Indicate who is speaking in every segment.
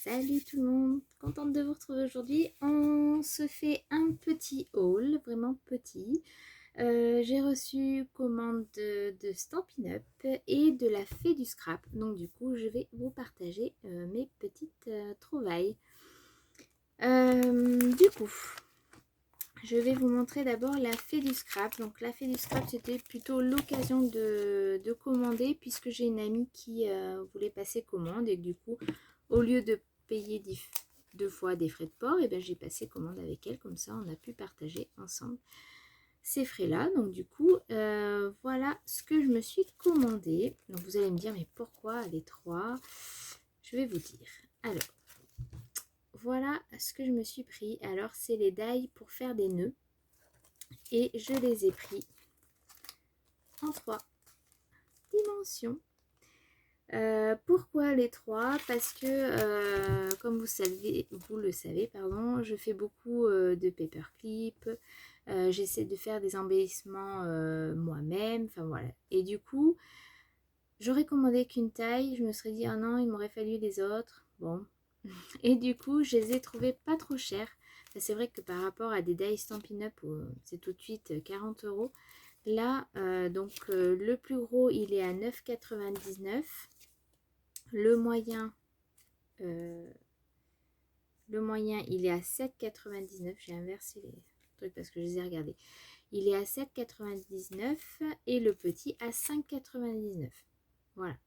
Speaker 1: Salut tout le monde, contente de vous retrouver aujourd'hui. On se fait un petit haul, vraiment petit. J'ai reçu commande de Stampin' Up et de la Fée du Scrap. Donc du coup, je vais vous partager mes petites trouvailles. Du coup, je vais vous montrer d'abord la Fée du Scrap. Donc la Fée du Scrap, c'était plutôt l'occasion de commander puisque j'ai une amie qui voulait passer commande et du coup, au lieu de payer deux fois des frais de port, et ben j'ai passé commande avec elle, comme ça on a pu partager ensemble ces frais là. Donc du coup voilà ce que je me suis commandé. Donc vous allez me dire mais pourquoi les trois? Je vais vous dire. Alors voilà ce que je me suis pris. Alors c'est les die pour faire des nœuds et je les ai pris en 3 dimensions. Pourquoi les trois? Parce que comme vous le savez, pardon, je fais beaucoup de paperclip. J'essaie de faire des embellissements moi-même. Enfin voilà. Et du coup, j'aurais commandé qu'une taille. Je me serais dit, ah non, il m'aurait fallu les autres. Bon. Et du coup, je les ai trouvés pas trop chers. Enfin, c'est vrai que par rapport à des die Stampin' Up, c'est tout de suite 40 €. Là, le plus gros, il est à 9,99 €. Le moyen, il est à 7,99 €. J'ai inversé les trucs parce que je les ai regardés. Il est à 7,99 € et le petit à 5,99 €. Voilà.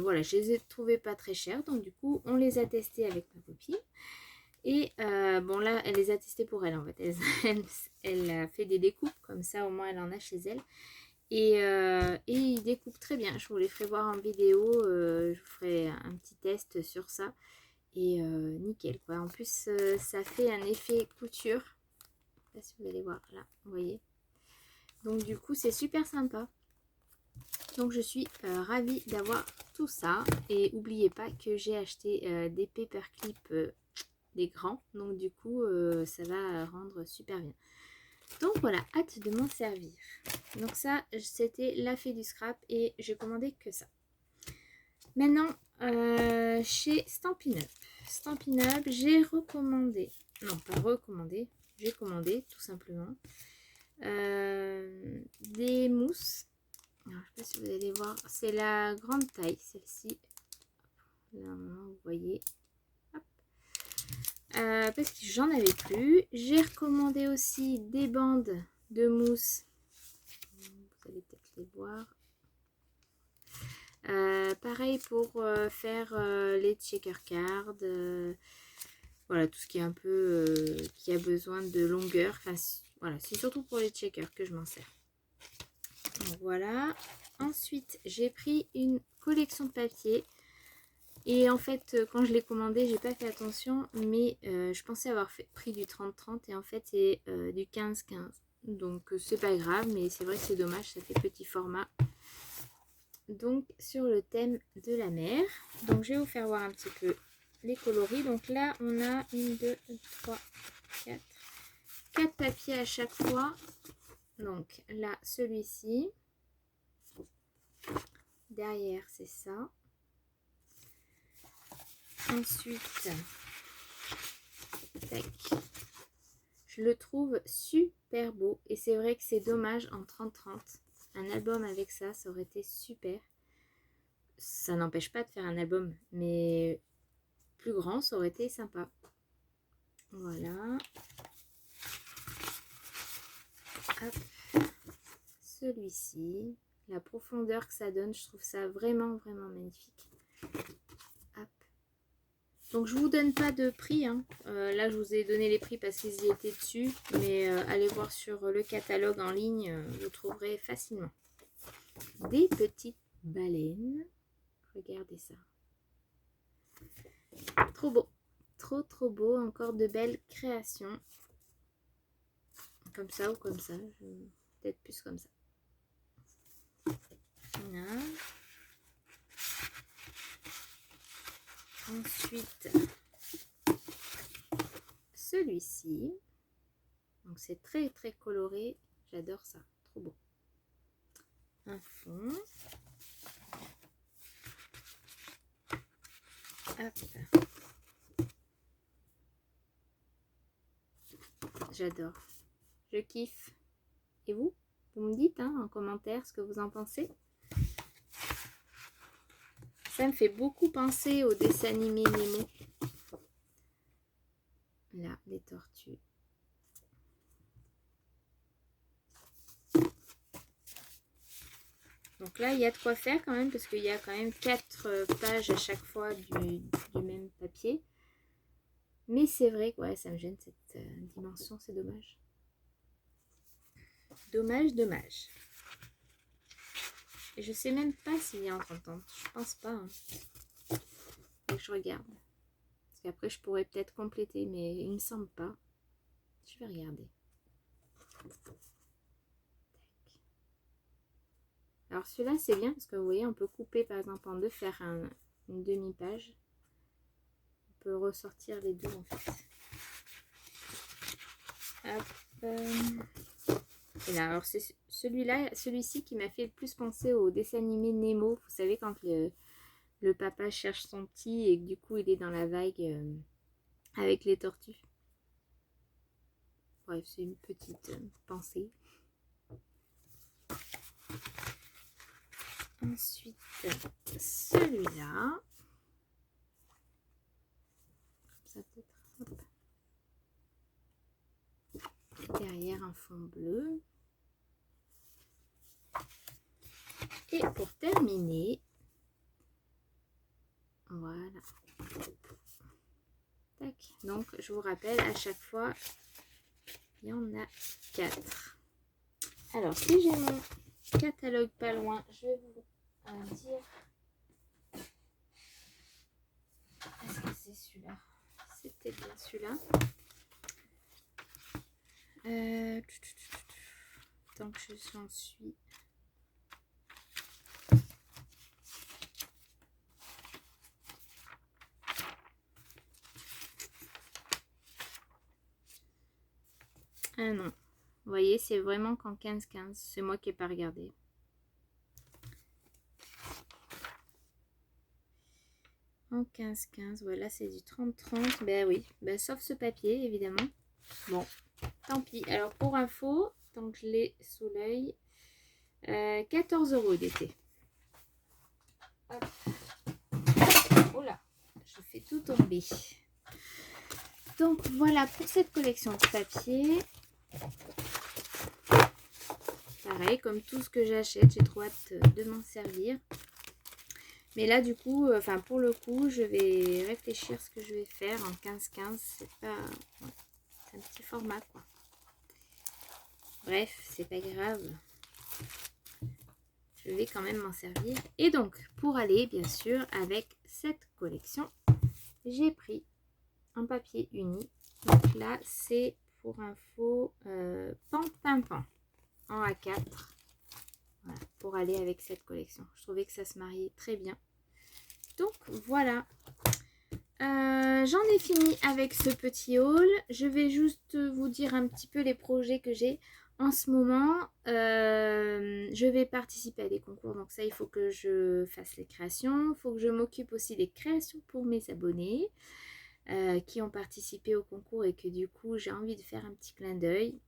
Speaker 1: Voilà, je les ai trouvés pas très chers. Donc du coup, on les a testés avec ma copine. Et bon là, elle les a testés pour elle en fait. Elle a fait des découpes, comme ça au moins elle en a chez elle. Et il découpe très bien. Je vous les ferai voir en vidéo. Je vous ferai un petit test sur ça. Et nickel quoi. En plus, ça fait un effet couture. Je sais pas si vous allez voir là. Vous voyez. Donc du coup, c'est super sympa. Donc je suis ravie d'avoir tout ça. Et n'oubliez pas que j'ai acheté des paperclips des grands. Donc du coup, ça va rendre super bien. Donc voilà, hâte de m'en servir. Donc ça, c'était la Fée du Scrap et j'ai commandé que ça. Maintenant, chez Stampin' Up. Stampin' Up, j'ai recommandé, non pas recommandé, j'ai commandé tout simplement des mousses. Alors, je ne sais pas si vous allez voir, c'est la grande taille, celle-ci. Là, vous voyez. Hop. Parce que j'en avais plus. J'ai recommandé aussi des bandes de mousse. Vous allez peut-être les voir. Pareil pour faire les checker cards. Voilà, tout ce qui est un peu qui a besoin de longueur. Enfin, voilà, c'est surtout pour les checkers que je m'en sers. Donc, voilà. Ensuite, j'ai pris une collection de papier. Et en fait, quand je l'ai commandé, j'ai pas fait attention, mais je pensais avoir pris du 30-30 et en fait c'est du 15-15. Donc c'est pas grave, mais c'est vrai que c'est dommage, ça fait petit format. Donc sur le thème de la mer. Donc je vais vous faire voir un petit peu les coloris. Donc là, on a 1, 2, 3, 4 papiers à chaque fois. Donc là, celui-ci. Derrière, c'est ça. Ensuite, tac. Je le trouve super beau et c'est vrai que c'est dommage en 30-30. Un album avec ça, ça aurait été super. Ça n'empêche pas de faire un album, mais plus grand, ça aurait été sympa. Voilà. Celui-ci, la profondeur que ça donne, je trouve ça vraiment, vraiment magnifique. Hop. Donc, je vous donne pas de prix. Hein. Là, je vous ai donné les prix parce qu'ils y étaient dessus. Mais allez voir sur le catalogue en ligne, vous trouverez facilement. Des petites baleines. Regardez ça. Trop beau. Trop, trop beau. Encore de belles créations. Comme ça ou comme ça. Peut-être plus comme ça. Voilà. Ensuite, celui-ci. Donc, c'est très, très coloré. J'adore ça. Trop beau. Un fond. Hop. J'adore. Je kiffe. Et vous? Vous me dites hein, en commentaire ce que vous en pensez. Ça me fait beaucoup penser au dessin animé Nemo. Là, les tortues. Donc là, il y a de quoi faire quand même, parce qu'il y a quand même 4 pages à chaque fois du même papier. Mais c'est vrai que ouais, ça me gêne cette dimension, c'est dommage. Dommage, dommage. Et je sais même pas s'il y a en 30 ans. Je pense pas. Hein. Faut que je regarde. Parce qu'après, je pourrais peut-être compléter, mais il me semble pas. Je vais regarder. Alors celui-là, c'est bien parce que vous voyez, on peut couper par exemple en deux, faire une demi-page. On peut ressortir les deux en fait. Hop. Et là, alors c'est celui-ci qui m'a fait le plus penser au dessin animé Nemo. Vous savez, quand le papa cherche son petit et que du coup il est dans la vague avec les tortues. Bref, c'est une petite pensée. Ensuite, celui-là. Ça peut-être. Derrière un fond bleu. Et pour terminer, voilà. Tac. Donc, je vous rappelle, à chaque fois, il y en a 4. Alors, si j'ai mon catalogue pas loin, je vais vous dire. Est-ce que c'est celui-là? C'était bien celui-là. Tant que j'en suis. Ah non. Vous voyez, c'est vraiment qu'en 15-15. C'est moi qui n'ai pas regardé. En 15-15. Voilà, c'est du 30-30. Ben oui. Ben, sauf ce papier, évidemment. Bon, tant pis. Alors, pour info, tant que je l'ai sous l'œil, 14 € d'été. Oh là, je fais tout tomber. Donc, voilà pour cette collection de papier. Pareil, comme tout ce que j'achète, j'ai trop hâte de m'en servir. Mais là, du coup, enfin pour le coup, je vais réfléchir ce que je vais faire en 15-15. C'est pas... Ouais, c'est un petit format, quoi. Bref, c'est pas grave. Je vais quand même m'en servir. Et donc, pour aller, bien sûr, avec cette collection, j'ai pris un papier uni. Donc là, c'est pour info pan en A4. Voilà, pour aller avec cette collection. Je trouvais que ça se mariait très bien. Donc voilà. J'en ai fini avec ce petit haul. Je vais juste vous dire un petit peu les projets que j'ai en ce moment. Je vais participer à des concours, donc ça il faut que je fasse les créations. Il faut que je m'occupe aussi des créations pour mes abonnés qui ont participé au concours et que du coup j'ai envie de faire un petit clin d'œil.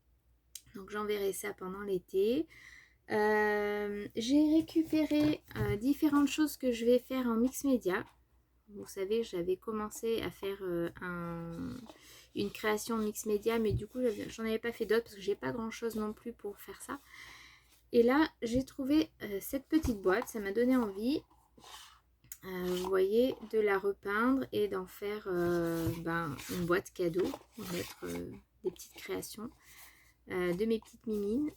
Speaker 1: Donc j'enverrai ça pendant l'été. J'ai récupéré différentes choses que je vais faire en mix média. Vous savez, j'avais commencé à faire une création mix média, mais du coup, j'en avais pas fait d'autres parce que j'ai pas grand chose non plus pour faire ça. Et là, j'ai trouvé cette petite boîte, ça m'a donné envie, vous voyez, de la repeindre et d'en faire une boîte cadeau, mettre des petites créations de mes petites mimines.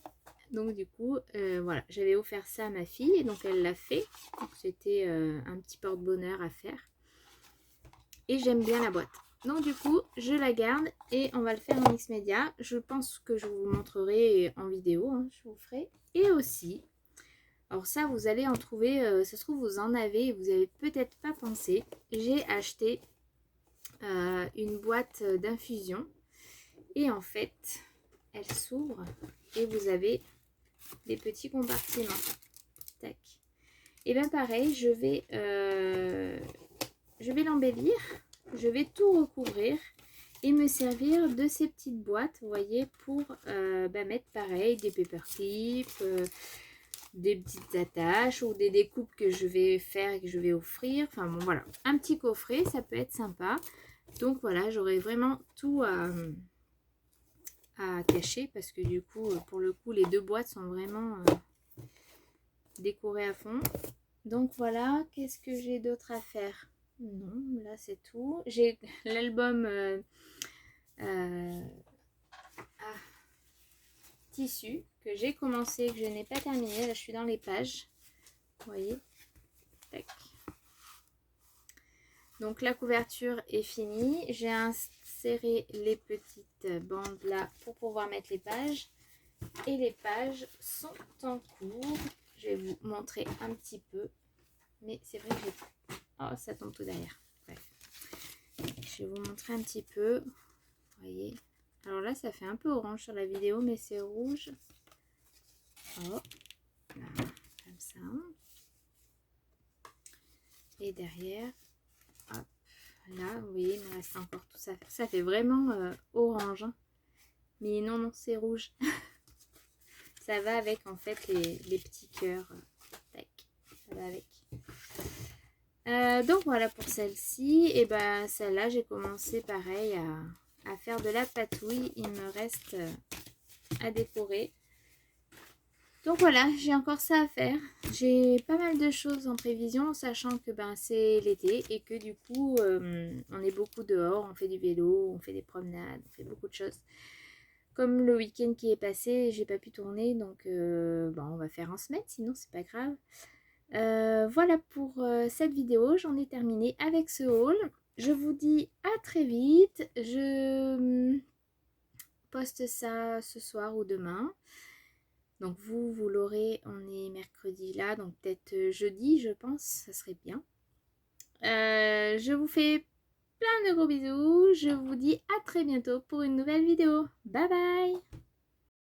Speaker 1: Donc du coup, voilà, j'avais offert ça à ma fille et donc elle l'a fait. C'était un petit porte-bonheur à faire. Et j'aime bien la boîte. Donc du coup, je la garde et on va le faire en mix média. Je pense que je vous montrerai en vidéo, hein, je vous ferai. Et aussi, alors ça vous allez en trouver, ça se trouve vous en avez et vous n'avez peut-être pas pensé. J'ai acheté une boîte d'infusion et en fait, elle s'ouvre et vous avez des petits compartiments. Tac. Et bien pareil, je vais vais l'embellir, je vais tout recouvrir et me servir de ces petites boîtes, vous voyez, pour mettre pareil des paperclips, des petites attaches ou des découpes que je vais faire et que je vais offrir. Enfin bon, voilà, un petit coffret, ça peut être sympa. Donc voilà, j'aurai vraiment tout à cacher parce que du coup, pour le coup, les 2 boîtes sont vraiment décorées à fond. Donc voilà, qu'est-ce que j'ai d'autre à faire? Non, là c'est tout. J'ai l'album tissu que j'ai commencé, que je n'ai pas terminé. Là je suis dans les pages. Vous voyez? Tac. Donc la couverture est finie. J'ai inséré les petites bandes là pour pouvoir mettre les pages. Et les pages sont en cours. Je vais vous montrer un petit peu. Mais c'est vrai que j'ai... Oh, ça tombe tout derrière. Bref. Je vais vous montrer un petit peu. Vous voyez. Alors là, ça fait un peu orange sur la vidéo, mais c'est rouge. Oh. Là, comme ça. Et derrière, hop. Là, vous voyez, il me reste encore tout ça. Ça fait vraiment orange. Hein. Mais non, non, c'est rouge. Ça va avec, en fait, les petits cœurs. Tac. Ça va avec. Donc voilà pour celle-ci. Et ben celle-là, j'ai commencé pareil à faire de la patouille. Il me reste à décorer. Donc voilà, j'ai encore ça à faire. J'ai pas mal de choses en prévision, sachant que c'est l'été et que du coup, on est beaucoup dehors, on fait du vélo, on fait des promenades, on fait beaucoup de choses. Comme le week-end qui est passé, j'ai pas pu tourner, donc on va faire en semaine, sinon c'est pas grave. Voilà pour cette vidéo, j'en ai terminé avec ce haul. Je vous dis à très vite. Je poste ça ce soir ou demain. Donc vous l'aurez, on est mercredi là, donc peut-être jeudi je pense, ça serait bien. Je vous fais plein de gros bisous. Je vous dis à très bientôt pour une nouvelle vidéo. Bye bye!